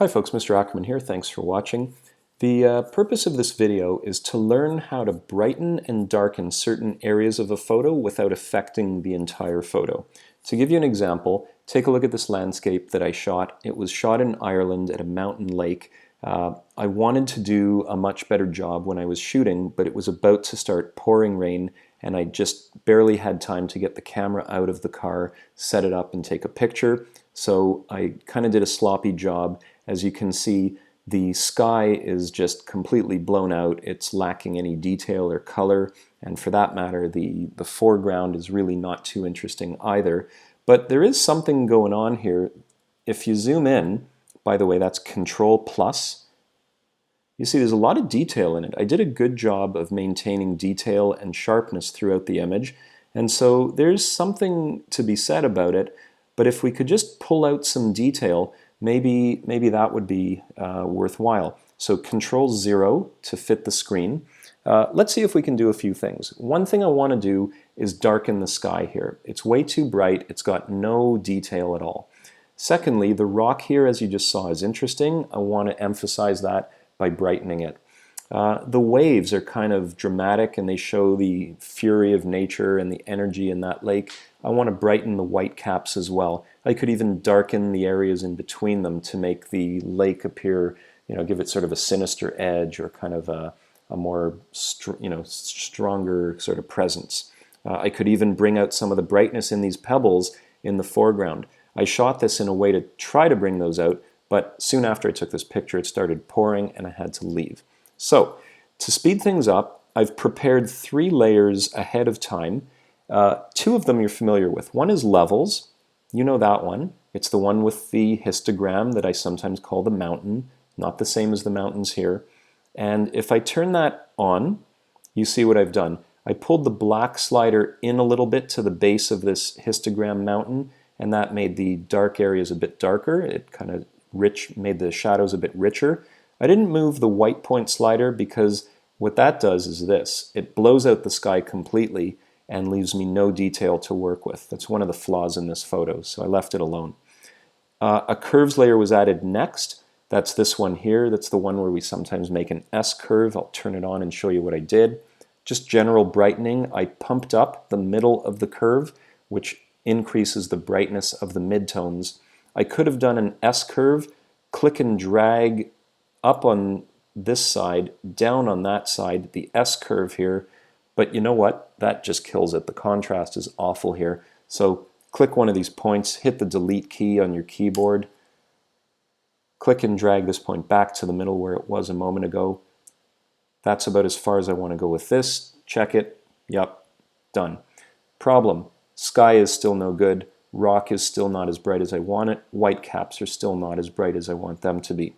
Hi folks, Mr. Ackerman here. Thanks for watching. The purpose of this video is to learn how to brighten and darken certain areas of a photo without affecting the entire photo. To give you an example, take a look at this landscape that I shot. It was shot in Ireland at a mountain lake. I wanted to do a much better job when I was shooting, but it was about to start pouring rain and I just barely had time to get the camera out of the car, set it up, and take a picture. So I kind of did a sloppy job. As you can see, the sky is just completely blown out. It's lacking any detail or color, and for that matter, the foreground is really not too interesting either. But there is something going on here. If you zoom in, by the way, that's Control plus. You see there's a lot of detail in it. I did a good job of maintaining detail and sharpness throughout the image, and so there's something to be said about it. But if we could just pull out some detail, maybe that would be worthwhile. So Control 0 to fit the screen. Let's see if we can do a few things. One thing I want to do is darken the sky here. It's way too bright. It's got no detail at all. Secondly, the rock here, as you just saw, is interesting. I want to emphasize that by brightening it. The waves are kind of dramatic and they show the fury of nature and the energy in that lake. I want to brighten the white caps as well. I could even darken the areas in between them to make the lake appear, give it sort of a sinister edge or kind of a more stronger sort of presence. I could even bring out some of the brightness in these pebbles in the foreground. I shot this in a way to try to bring those out, but soon after I took this picture it started pouring and I had to leave. So, to speed things up, I've prepared 3 layers ahead of time. 2 of them you're familiar with. One is levels. You know that one. It's the one with the histogram that I sometimes call the mountain, not the same as the mountains here. And if I turn that on, you see what I've done. I pulled the black slider in a little bit to the base of this histogram mountain, and that made the dark areas a bit darker. It kind of made the shadows a bit richer. I didn't move the white point slider because what that does is this. It blows out the sky completely and leaves me no detail to work with. That's one of the flaws in this photo, so I left it alone. A curves layer was added next. That's this one here. That's the one where we sometimes make an S curve. I'll turn it on and show you what I did. Just general brightening. I pumped up the middle of the curve, which increases the brightness of the midtones. I could have done an S curve, click and drag up on this side, down on that side, the S curve here, but you know what? That just kills it. The contrast is awful here. So click one of these points, hit the delete key on your keyboard, click and drag this point back to the middle where it was a moment ago. That's about as far as I want to go with this. Check it. Yep, done. Problem, sky is still no good. Rock is still not as bright as I want it. White caps are still not as bright as I want them to be.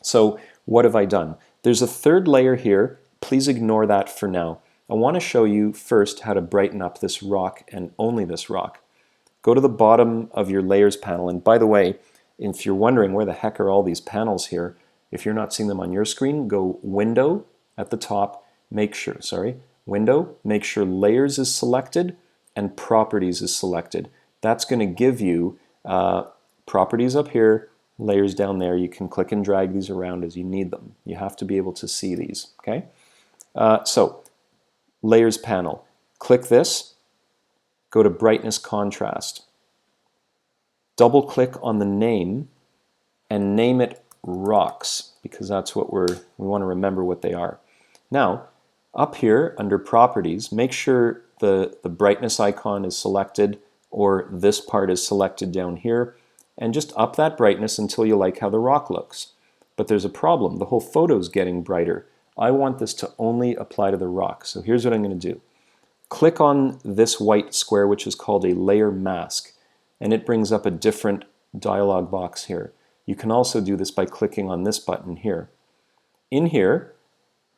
So what have I done? There's a 3rd layer here. Please ignore that for now. I want to show you first how to brighten up this rock and only this rock. Go to the bottom of your layers panel, and by the way, if you're wondering where the heck are all these panels here, if you're not seeing them on your screen, go Window at the top, Window, make sure Layers is selected and Properties is selected. That's going to give you Properties up here, layers down there. You can click and drag these around as you need them. You have to be able to see these, okay? So, Layers panel. Click this, go to Brightness Contrast. Double click on the name and name it Rocks, because that's what we want to remember what they are. Now, up here under Properties, make sure the brightness icon is selected or this part is selected down here, and just up that brightness until you like how the rock looks. But there's a problem. The whole photo is getting brighter. I want this to only apply to the rock. So here's what I'm going to do. Click on this white square, which is called a layer mask, and it brings up a different dialog box here. You can also do this by clicking on this button here. In here,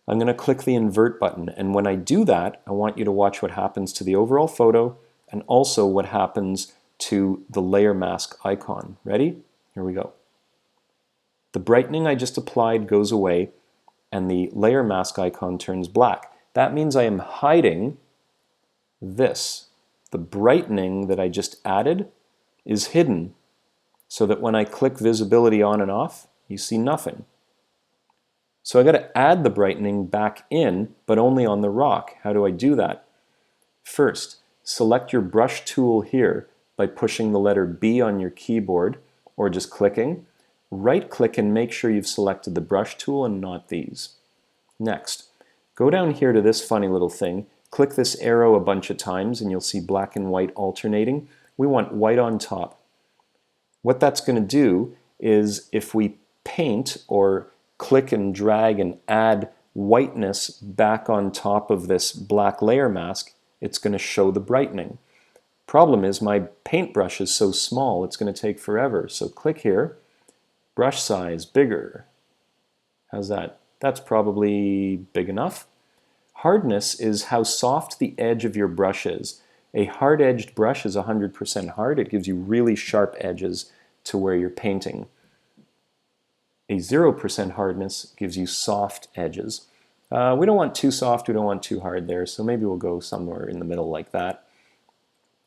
I'm going to click the invert button, and when I do that, I want you to watch what happens to the overall photo and also what happens to the layer mask icon. Ready? Here we go. The brightening I just applied goes away and the layer mask icon turns black. That means I am hiding this. The brightening that I just added is hidden so that when I click visibility on and off, you see nothing. So I got to add the brightening back in, but only on the rock. How do I do that? First, select your brush tool here by pushing the letter B on your keyboard or just clicking. Right-click and make sure you've selected the brush tool and not these. Next, go down here to this funny little thing, click this arrow a bunch of times and you'll see black and white alternating. We want white on top. What that's going to do is if we paint or click and drag and add whiteness back on top of this black layer mask, it's going to show the brightening. Problem is my paintbrush is so small it's going to take forever. So click here, brush size bigger. How's that? That's probably big enough. Hardness is how soft the edge of your brush is. A hard-edged brush is 100% hard. It gives you really sharp edges to where you're painting. A 0% hardness gives you soft edges. We don't want too soft, we don't want too hard there, so maybe we'll go somewhere in the middle like that.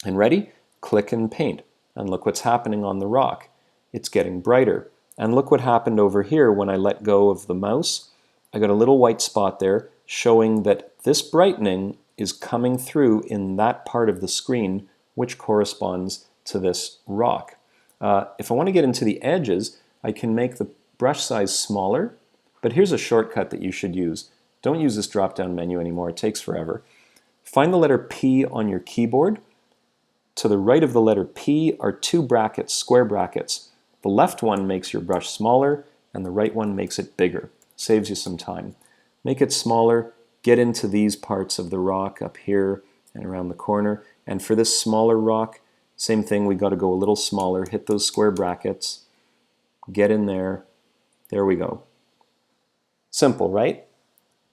And ready? Click and paint. And look what's happening on the rock. It's getting brighter. And look what happened over here when I let go of the mouse. I got a little white spot there showing that this brightening is coming through in that part of the screen which corresponds to this rock. If I want to get into the edges, I can make the brush size smaller, but here's a shortcut that you should use. Don't use this drop-down menu anymore, it takes forever. Find the letter P on your keyboard. To the right of the letter P are two brackets, square brackets. The left one makes your brush smaller, and the right one makes it bigger. Saves you some time. Make it smaller, get into these parts of the rock up here and around the corner. And for this smaller rock, same thing, we got to go a little smaller, hit those square brackets, get in there. There we go. Simple, right?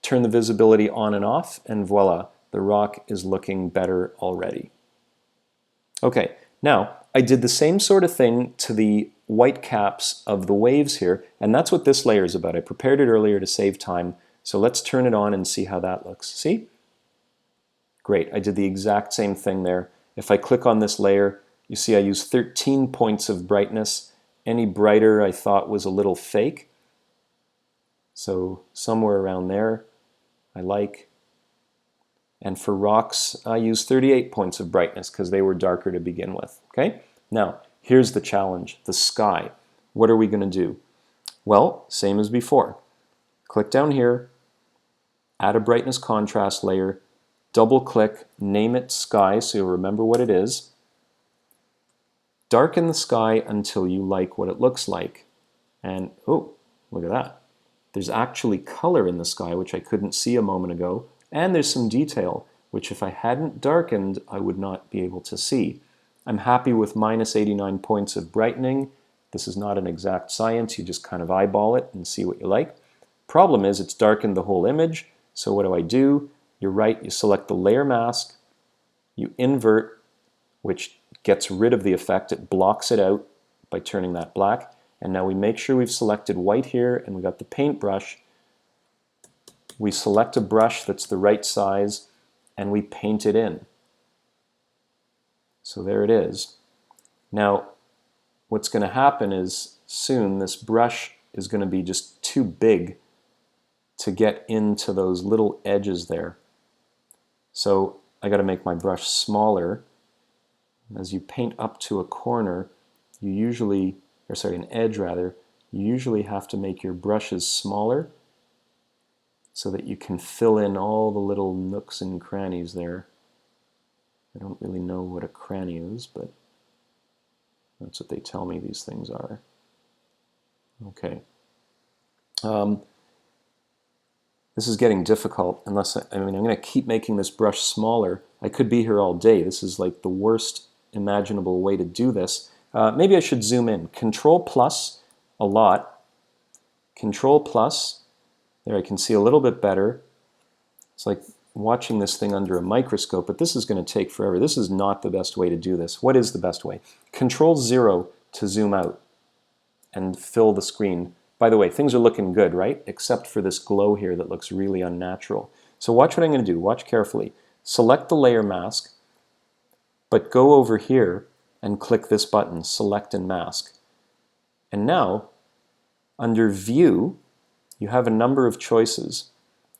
Turn the visibility on and off, and voila, the rock is looking better already. Okay, now I did the same sort of thing to the white caps of the waves here, and that's what this layer is about. I prepared it earlier to save time, so let's turn it on and see how that looks. See? Great, I did the exact same thing there. If I click on this layer, you see I used 13 points of brightness. Any brighter I thought was a little fake. So somewhere around there, I like. And for rocks, I used 38 points of brightness because they were darker to begin with. Okay? Now, here's the challenge, the sky. What are we going to do? Well, same as before. Click down here, add a brightness contrast layer, double click, name it sky so you'll remember what it is. Darken the sky until you like what it looks like. And, oh, look at that. There's actually color in the sky, which I couldn't see a moment ago, and there's some detail, which if I hadn't darkened, I would not be able to see. I'm happy with minus 89 points of brightening. This is not an exact science, you just kind of eyeball it and see what you like. Problem is, it's darkened the whole image, so what do? You're right, you select the layer mask, you invert, which gets rid of the effect, it blocks it out by turning that black. And now we make sure we've selected white here and we got the paintbrush. We select a brush that's the right size and we paint it in. So there it is. Now what's going to happen is soon this brush is going to be just too big to get into those little edges there. So I got to make my brush smaller. As you paint up to a corner, you usually an edge rather, you usually have to make your brushes smaller so that you can fill in all the little nooks and crannies there. I don't really know what a cranny is, but that's what they tell me these things are. Okay. This is getting difficult unless, I'm going to keep making this brush smaller. I could be here all day. This is like the worst imaginable way to do this. Maybe I should zoom in. Control plus a lot. Control plus. There I can see a little bit better. It's like watching this thing under a microscope, but this is going to take forever. This is not the best way to do this. What is the best way? Control 0 to zoom out and fill the screen. By the way, things are looking good, right? Except for this glow here that looks really unnatural. So watch what I'm going to do. Watch carefully. Select the layer mask, but go over here and click this button, Select and Mask. And now, under View, you have a number of choices.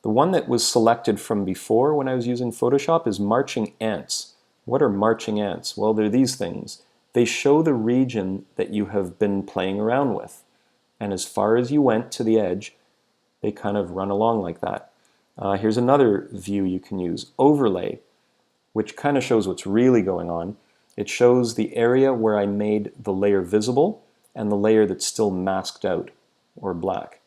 The one that was selected from before when I was using Photoshop is marching ants. What are marching ants? Well, they're these things. They show the region that you have been playing around with. And as far as you went to the edge, they kind of run along like that. Here's another view you can use, Overlay, which kind of shows what's really going on. It shows the area where I made the layer visible and the layer that's still masked out or black.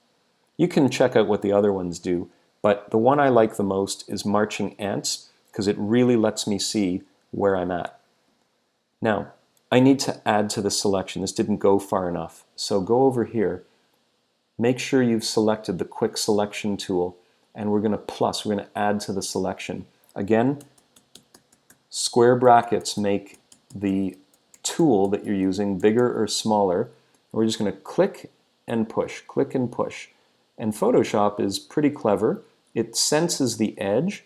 You can check out what the other ones do, but the one I like the most is Marching Ants because it really lets me see where I'm at. Now, I need to add to the selection. This didn't go far enough. So go over here, make sure you've selected the Quick Selection tool, and we're going to add to the selection. Again, square brackets make the tool that you're using bigger or smaller. We're just going to click and push, click and push. And Photoshop is pretty clever. It senses the edge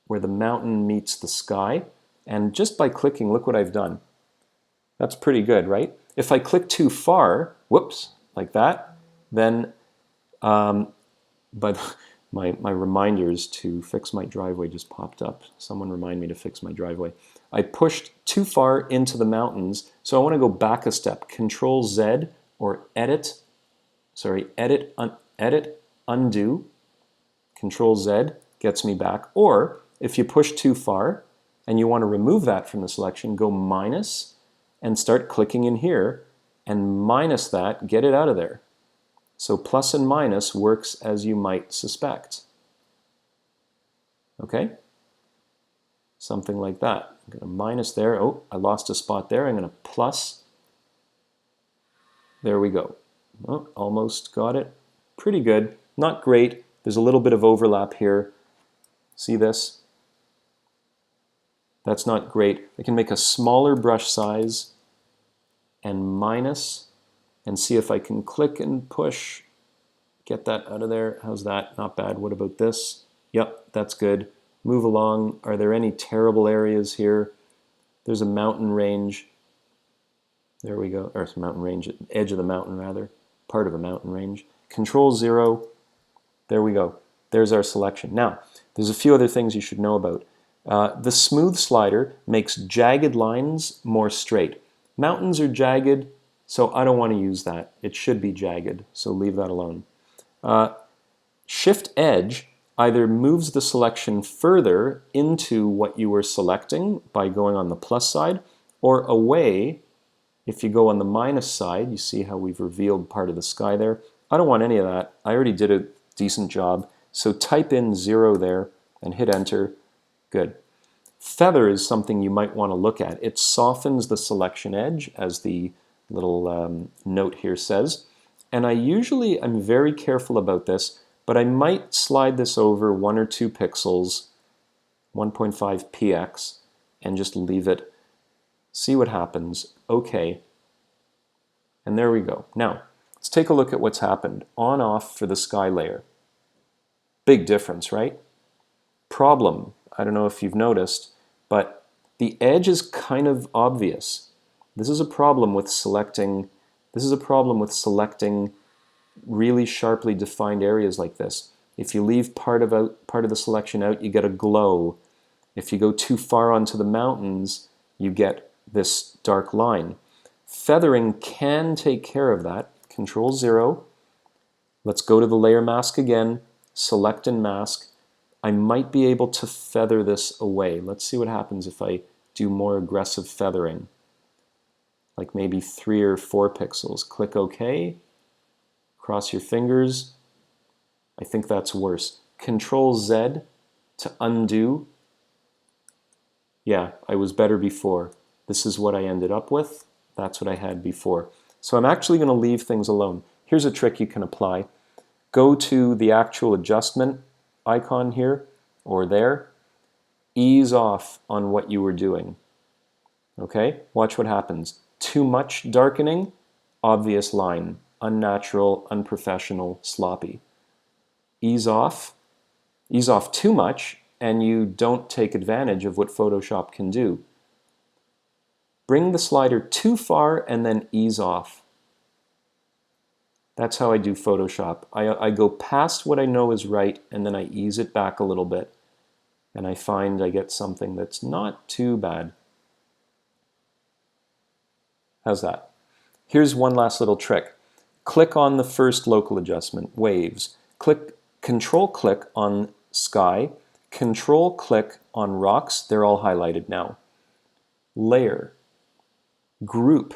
where the mountain meets the sky, and just by clicking, look what I've done. That's pretty good, right? If I click too far, whoops, like that, then, but my reminders to fix my driveway just popped up. Someone remind me to fix my driveway. I pushed too far into the mountains, so I want to go back a step. Control Z or edit, undo. Control Z gets me back. Or if you push too far and you want to remove that from the selection, go minus and start clicking in here and minus that, get it out of there. So plus and minus works as you might suspect. Okay? Something like that. I'm going to minus there. Oh, I lost a spot there. I'm going to plus. There we go. Oh, almost got it. Pretty good. Not great. There's a little bit of overlap here. See this? That's not great. I can make a smaller brush size and minus and see if I can click and push. Get that out of there. How's that? Not bad. What about this? Yep, that's good. Move along. Are there any terrible areas here? There's a mountain range. There we go. Or it's a mountain range, edge of the mountain rather. Part of a mountain range. Control 0. There we go. There's our selection. Now, there's a few other things you should know about. The smooth slider makes jagged lines more straight. Mountains are jagged, so I don't want to use that. It should be jagged, so leave that alone. Shift Edge either moves the selection further into what you were selecting by going on the plus side, or away. If you go on the minus side, you see how we've revealed part of the sky there. I don't want any of that. I already did a decent job. So type in 0 there and hit enter. Good. Feather is something you might want to look at. It softens the selection edge, as the little note here says. And I usually am very careful about this, but I might slide this over 1 or 2 pixels, 1.5 px, and just leave it. See what happens. OK. And there we go. Now, let's take a look at what's happened. On-off for the sky layer. Big difference, right? Problem. I don't know if you've noticed, but the edge is kind of obvious. This is a problem with selecting. This is a problem with selecting really sharply defined areas like this. If you leave part of the selection out, you get a glow. If you go too far onto the mountains, you get this dark line. Feathering can take care of that. Control 0. Let's go to the layer mask again. Select and mask. I might be able to feather this away. Let's see what happens if I do more aggressive feathering. Like maybe 3 or 4 pixels. Click OK. Cross your fingers. I think that's worse. Control Z to undo. Yeah, I was better before. This is what I ended up with. That's what I had before. So I'm actually going to leave things alone. Here's a trick you can apply. Go to the actual adjustment icon here, or there. Ease off on what you were doing. Okay, watch what happens. Too much darkening, obvious line. Unnatural, unprofessional, sloppy. Ease off too much, and you don't take advantage of what Photoshop can do. Bring the slider too far and then ease off. That's how I do Photoshop. I go past what I know is right, and then I ease it back a little bit, and I find I get something that's not too bad. How's that? Here's one last little trick. Click on the first local adjustment, waves. Control-click on sky. Control-click on rocks. They're all highlighted now. Layer. Group.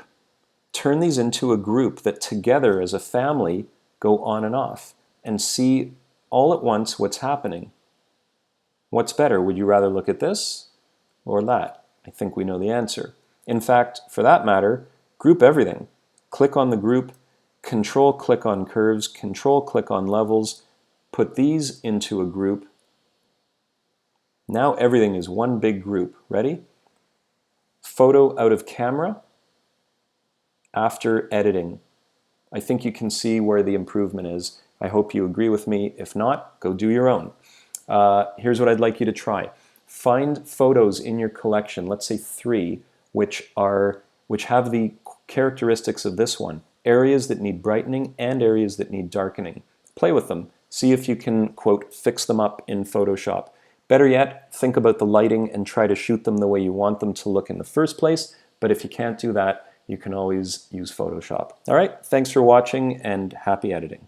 Turn these into a group that together as a family go on and off, and see all at once what's happening. What's better? Would you rather look at this or that? I think we know the answer. In fact, for that matter, group everything. Click on the group, control-click on curves, control-click on levels, put these into a group. Now everything is one big group. Ready? Photo out of camera after editing. I think you can see where the improvement is. I hope you agree with me. If not, go do your own. Here's what I'd like you to try. Find photos in your collection, let's say 3, which have the characteristics of this one. Areas that need brightening and areas that need darkening. Play with them. See if you can, quote, fix them up in Photoshop. Better yet, think about the lighting and try to shoot them the way you want them to look in the first place. But if you can't do that, you can always use Photoshop. All right, thanks for watching and happy editing.